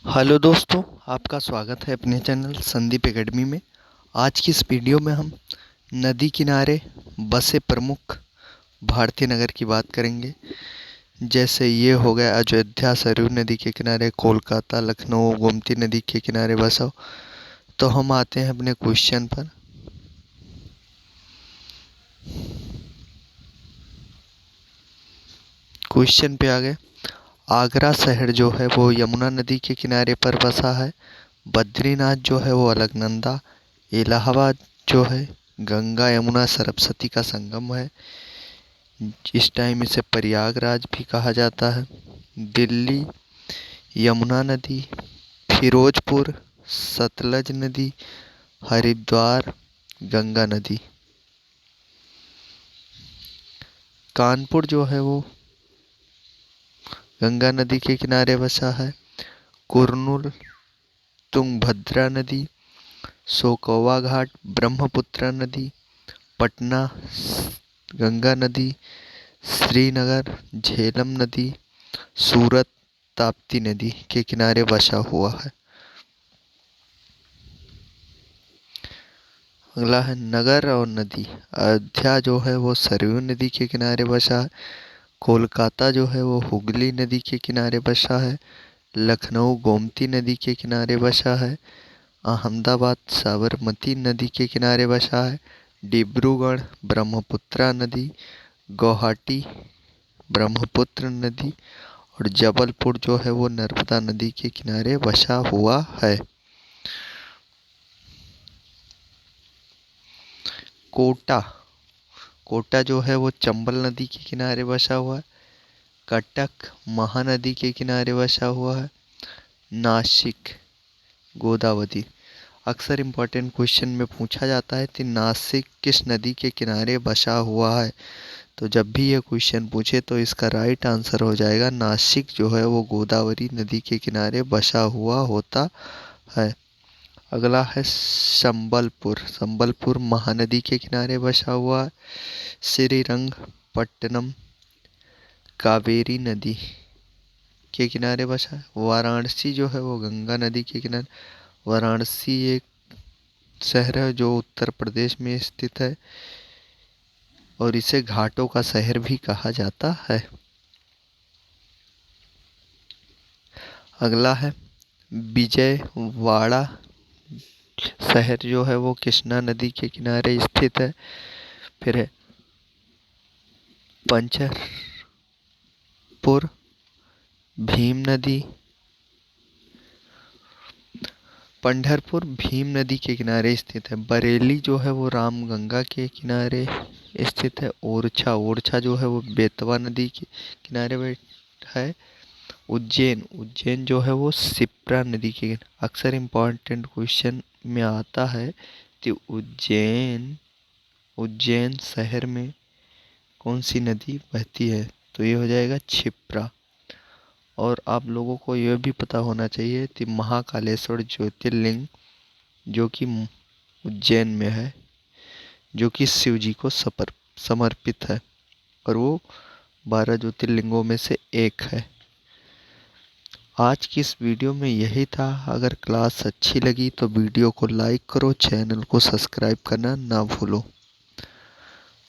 Hello दोस्तों, आपका स्वागत है अपने चैनल संदीप एकेडमी में। आज की इस वीडियो में हम नदी किनारे बसे प्रमुख भारतीय नगर की बात करेंगे। जैसे ये हो गया अयोध्या सरयू नदी के किनारे, कोलकाता, लखनऊ गोमती नदी के किनारे बसा। तो हम आते हैं अपने क्वेश्चन पर। क्वेश्चन पे आ गए। आगरा शहर जो है वो यमुना नदी के किनारे पर बसा है। बद्रीनाथ जो है वो अलकनंदा। इलाहाबाद जो है गंगा यमुना सरस्वती का संगम है। इस टाइम इसे प्रयागराज भी कहा जाता है। दिल्ली यमुना नदी। फिरोजपुर सतलज नदी। हरिद्वार गंगा नदी। कानपुर जो है वो गंगा नदी के किनारे बसा है। कुर्नूल तुंगभद्रा नदी। सोकोवा घाट ब्रह्मपुत्र नदी। पटना गंगा नदी। श्रीनगर झेलम नदी। सूरत ताप्ती नदी के किनारे बसा हुआ है। अगला है नगर और नदी। अयोध्या जो है वो सरयू नदी के किनारे बसा है। कोलकाता जो है वो हुगली नदी के किनारे बसा है। लखनऊ गोमती नदी के किनारे बसा है। अहमदाबाद साबरमती नदी के किनारे बसा है। डिब्रूगढ़ ब्रह्मपुत्रा नदी। गुवाहाटी ब्रह्मपुत्र नदी। और जबलपुर जो है वो नर्मदा नदी के किनारे बसा हुआ है। कोटा कोटा जो है वो चंबल नदी के किनारे बसा हुआ है। कटक महानदी के किनारे बसा हुआ है। नासिक गोदावरी। अक्सर इम्पोर्टेंट क्वेश्चन में पूछा जाता है कि नासिक किस नदी के किनारे बसा हुआ है। तो जब भी ये क्वेश्चन पूछे तो इसका राइट आंसर हो जाएगा नासिक जो है वो गोदावरी नदी के किनारे बसा हुआ होता है। अगला है संबलपुर। संबलपुर महानदी के किनारे बसा हुआ है। श्रीरंगपट्टनम कावेरी नदी के किनारे बसा है। वाराणसी जो है वो गंगा नदी के किनारे। वाराणसी एक शहर है जो उत्तर प्रदेश में स्थित है और इसे घाटों का शहर भी कहा जाता है। अगला है विजयवाड़ा शहर जो है वो कृष्णा नदी के किनारे स्थित है। फिर है पंढरपुर भीम नदी। पंढरपुर भीम नदी के किनारे स्थित है। बरेली जो है वो रामगंगा के किनारे स्थित है। ओरछा जो है वो बेतवा नदी के किनारे है। उज्जैन जो है वो शिप्रा नदी के अक्सर इम्पॉर्टेंट क्वेश्चन में आता है कि उज्जैन शहर में कौन सी नदी बहती है, तो ये हो जाएगा क्षिप्रा। और आप लोगों को यह भी पता होना चाहिए कि महाकालेश्वर ज्योतिर्लिंग जो कि उज्जैन में है, जो कि शिव जी को समर्पित है और वो 12 ज्योतिर्लिंगों में से एक है। आज की इस वीडियो में यही था। अगर क्लास अच्छी लगी तो वीडियो को लाइक करो, चैनल को सब्सक्राइब करना ना भूलो।